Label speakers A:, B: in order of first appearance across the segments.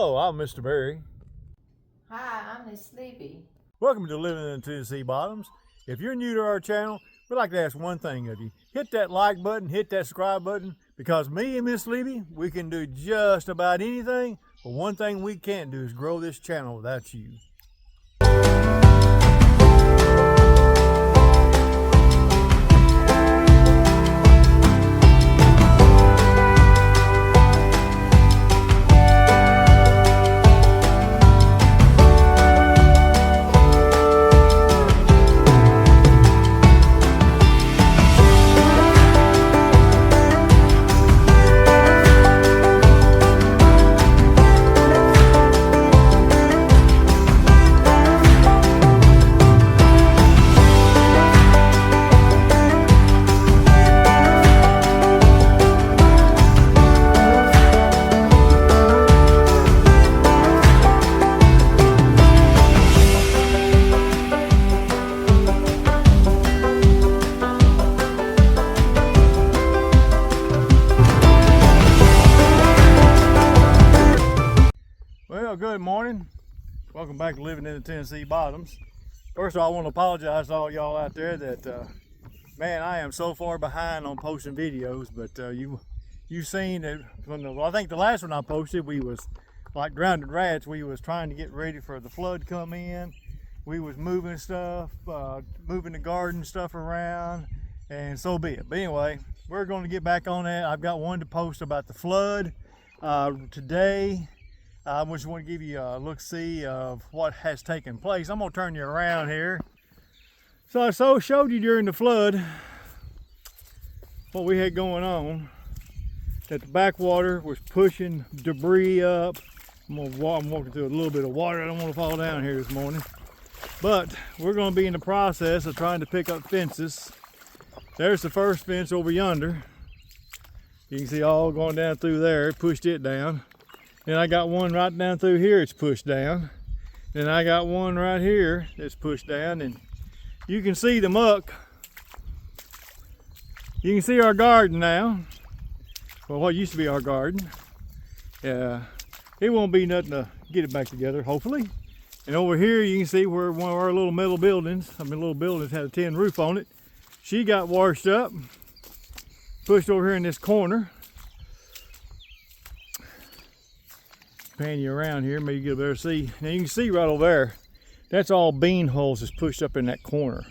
A: Hello, I'm Mr. Barry.
B: Hi, I'm Miss Sleepy.
A: Welcome to Living in the Tennessee Bottoms. If you're new to our channel, we'd like to ask one thing of you. Hit that like button, hit that subscribe button, because me and Miss Sleepy, we can do just about anything, but one thing we can't do is grow this channel without you. Well, good morning. Welcome back to Living in the Tennessee Bottoms. First of all, I want to apologize to all y'all out there that, man, I am so far behind on posting videos, but you've seen it from I think the last one I posted, we was like grounded rats. We was trying to get ready for the flood to come in. We was moving stuff, moving the garden stuff around, and so be it. But anyway, we're going to get back on that. I've got one to post about the flood today. I just want to give you a look-see of what has taken place. I'm going to turn you around here. So I showed you during the flood what we had going on, that the backwater was pushing debris up. I'm walking through a little bit of water. I don't want to fall down here this morning. But we're going to be in the process of trying to pick up fences. There's the first fence over yonder. You can see all going down through there. It pushed it down. Then I got one right down through here, it's pushed down. Then I got one right here that's pushed down, and you can see the muck. You can see our garden now. Well, what used to be our garden. Yeah, it won't be nothing to get it back together, hopefully. And over here you can see where one of our little metal buildings, little buildings had a tin roof on it. She got washed up, pushed over here in this corner. Pan you around here, maybe you get a better see. Now you can see right over there, that's all bean holes that's pushed up in that corner.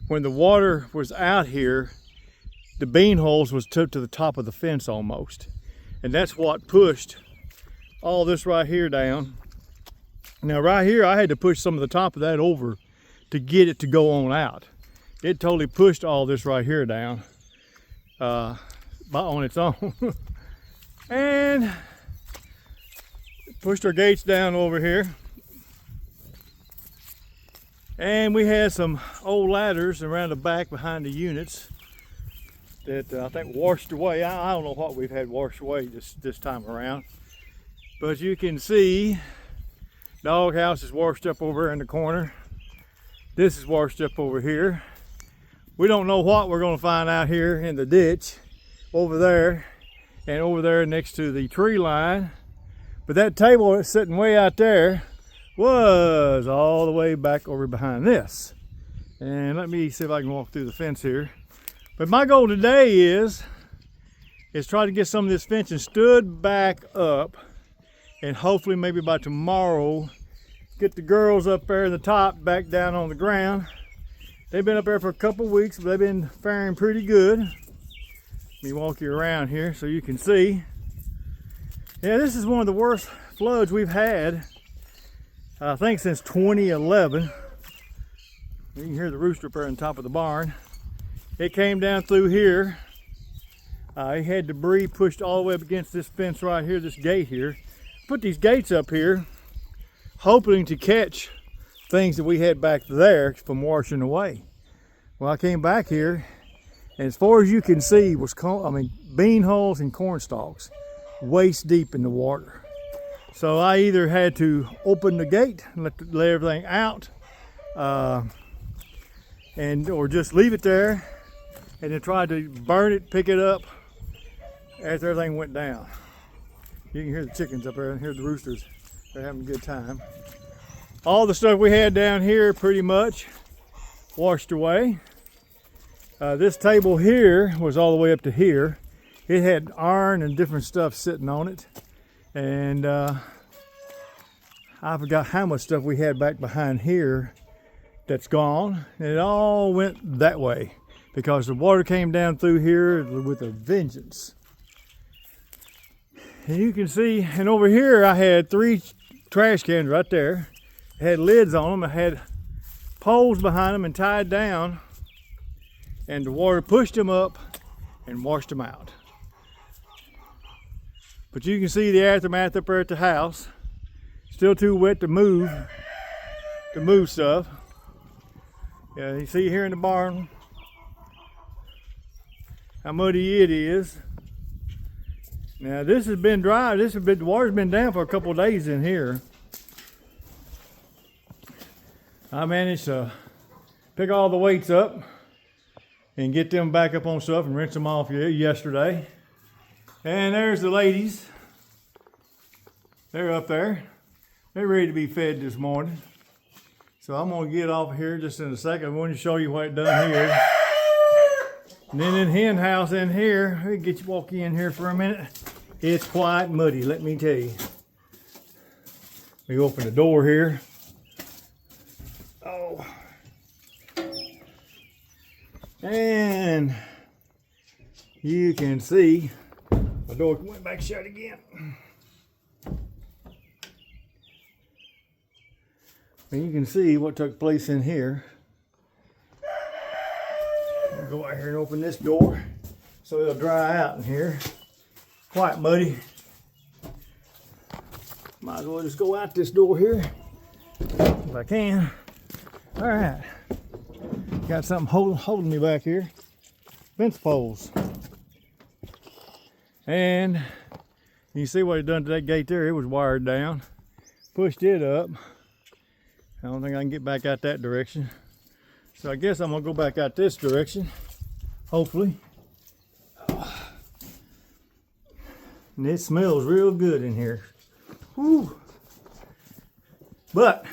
A: When the water was out here, the bean holes was took to the top of the fence almost. And that's what pushed all this right here down. Now right here, I had to push some of the top of that over to get it to go on out. It totally pushed all this right here down on its own. And pushed our gates down over here, and we had some old ladders around the back behind the units that I think washed away. I don't know what we've had washed away this time around, but you can see dog house is washed up over in the corner. This is washed up over here. We don't know what we're going to find out here in the ditch over there and over there next to the tree line. But that table that's sitting way out there was all the way back over behind this. And let me see if I can walk through the fence here. But my goal today is try to get some of this fencing stood back up, and hopefully maybe by tomorrow get the girls up there in the top back down on the ground. They've been up there for a couple weeks, but they've been faring pretty good. Let me walk you around here so you can see. Yeah, this is one of the worst floods we've had, I think, since 2011. You can hear the rooster up there on top of the barn. It came down through here. It had debris pushed all the way up against this fence right here, this gate here. Put these gates up here, hoping to catch things that we had back there from washing away. Well, I came back here, and as far as you can see was bean holes and corn stalks, waist deep in the water. So I either had to open the gate and let everything out, or just leave it there and then try to burn it, pick it up after everything went down. You can hear the chickens up there and hear the roosters. They're having a good time. All the stuff we had down here pretty much washed away. This table here was all the way up to here. It had iron and different stuff sitting on it. And I forgot how much stuff we had back behind here that's gone. And it all went that way because the water came down through here with a vengeance. And you can see, and over here I had 3 trash cans right there. It had lids on them. I had poles behind them and tied down. And the water pushed them up and washed them out. But you can see the aftermath up there at the house. Still too wet to move stuff. Yeah, you see here in the barn how muddy it is. Now this has been dry. The water's been down for a couple of days in here. I managed to pick all the weights up and get them back up on stuff and rinse them off yesterday. And there's the ladies. They're up there. They're ready to be fed this morning. So I'm gonna get off here just in a second. I want to show you what it done here. And then in the hen house in here, let me get you walk in here for a minute. It's quite muddy, let me tell you. We open the door here. Oh. And you can see the door went back shut again. And you can see what took place in here. I'll go out here and open this door so it'll dry out in here. Quite muddy. Might as well just go out this door here if I can. All right. Got something holding me back here. Fence poles. And you see what it done to that gate there. It was wired down. Pushed it up. I don't think I can get back out that direction. So I guess I'm gonna go back out this direction. Hopefully. And it smells real good in here. Whew. But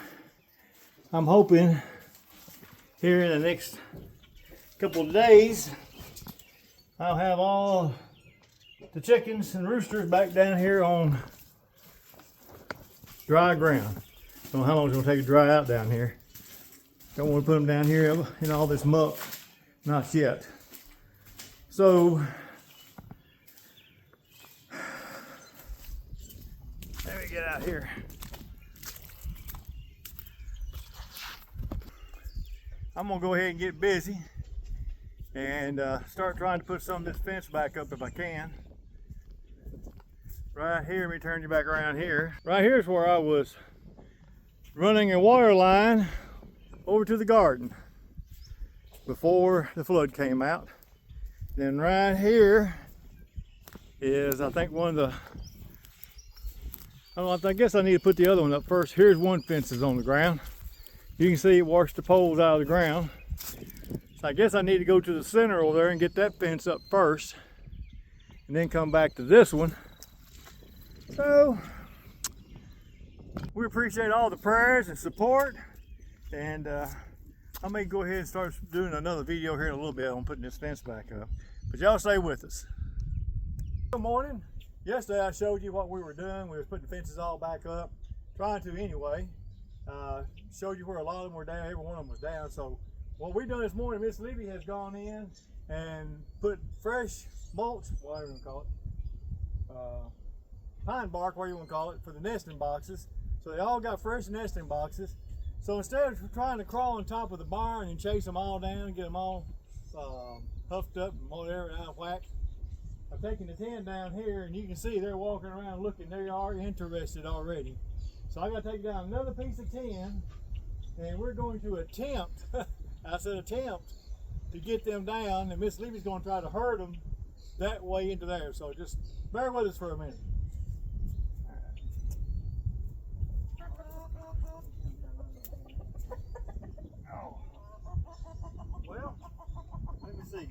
A: I'm hoping here in the next couple of days I'll have all the chickens and roosters back down here on dry ground. Don't know how long it's gonna take to dry out down here. Don't want to put them down here in all this muck. Not yet. So let me get out here. I'm gonna go ahead and get busy and start trying to put some of this fence back up if I can. Right here, let me turn you back around here. Right here is where I was running a water line over to the garden before the flood came out. Then right here is, I think, one of the, I don't know, I guess I need to put the other one up first. Here's one fence that's on the ground. You can see it washed the poles out of the ground. So I guess I need to go to the center over there and get that fence up first and then come back to this one. So we appreciate all the prayers and support, and I may go ahead and start doing another video here in a little bit on putting this fence back up. But y'all stay with us. Good morning. Yesterday I showed you what we were doing. We were putting the fences all back up, trying to anyway. Showed you where a lot of them were down. Every one of them was down. So what we done this morning, Miss Libby has gone in and put fresh mulch, whatever you want to call it, pine bark, whatever you want to call it, for the nesting boxes. So they all got fresh nesting boxes. So instead of trying to crawl on top of the barn and chase them all down and get them all huffed up and whatever out of whack, I've taken the 10 down here, and you can see they're walking around looking. They are interested already. So I got to take down another piece of 10, and we're going to attempt, I said attempt, to get them down, and Miss Libby's going to try to herd them that way into there. So just bear with us for a minute. Well, let me see.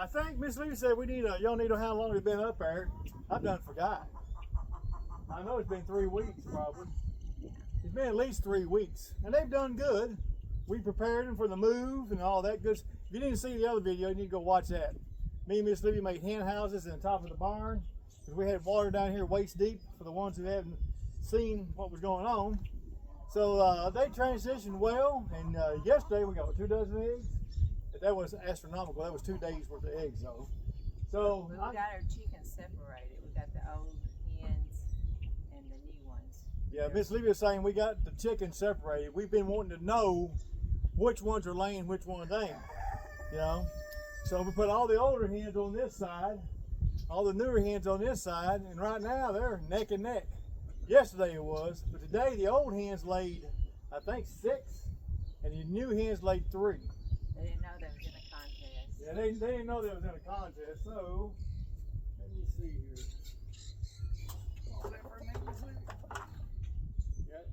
A: I think Miss Lee said we need y'all need to know how long they've been up there. I've done forgot. I know it's been 3 weeks probably. It's been at least 3 weeks, and they've done good. We prepared them for the move and all that good. If you didn't see the other video, you need to go watch that. Me and Miss Libby made hen houses in the top of the barn because we had water down here waist deep for the ones who haven't seen what was going on. So they transitioned well, and yesterday we got 2 dozen eggs. But that was astronomical. That was 2 days worth of eggs though. So
B: we got our chickens separated. We got the old hens and the new ones.
A: Yeah, Miss Libby was saying we got the chickens separated. We've been wanting to know which ones are laying, which ones ain't. You know? So we put all the older hens on this side, all the newer hens on this side, and right now they're neck and neck. Yesterday it was, but today the old hens laid, I think 6, and the new hens laid 3.
B: They didn't know they was in a contest.
A: Yeah, they didn't know they was in a contest, so let me see here. Oh, that for me, Miss Libby. Yeah.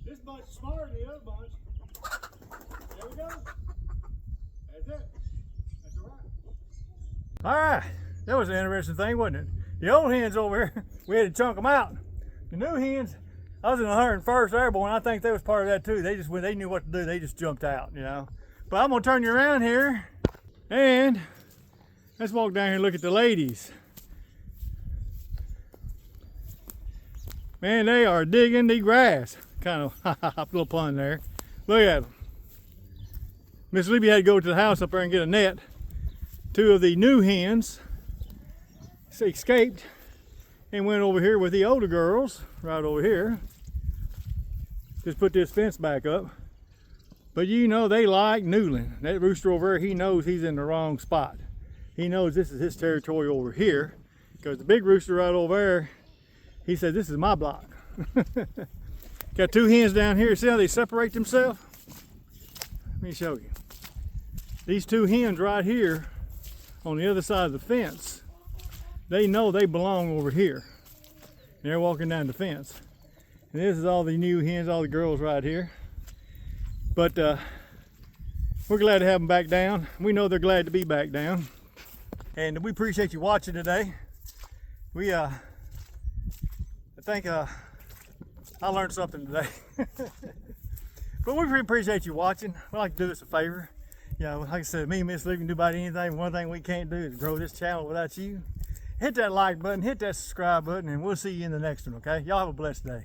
A: This bunch is smarter than the other bunch. There we go. That's it. That's all right. All right. That was an interesting thing, wasn't it? The old hens over here, we had to chunk them out. The new hens, I was in the 101st Airborne. I think they was part of that too. They just, when they knew what to do, they just jumped out, you know. But I'm gonna turn you around here and let's walk down here and look at the ladies. Man, they are digging the grass. Kind of little pun there. Look at them. Miss Libby had to go to the house up there and get a net. 2 of the new hens escaped and went over here with the older girls, right over here. Just put this fence back up. But you know they like noodling. That rooster over there, he knows he's in the wrong spot. He knows this is his territory over here, because the big rooster right over there, he said, this is my block. Got 2 hens down here. See how they separate themselves? Let me show you. These 2 hens right here on the other side of the fence, they know they belong over here. They're walking down the fence. And this is all the new hens, all the girls right here. But we're glad to have them back down. We know they're glad to be back down. And we appreciate you watching today. We I think I learned something today. But we appreciate you watching. We'd like to do us a favor. You know, like I said, me and Miss Lee can do about anything. One thing we can't do is grow this channel without you. Hit that like button, hit that subscribe button, and we'll see you in the next one, okay? Y'all have a blessed day.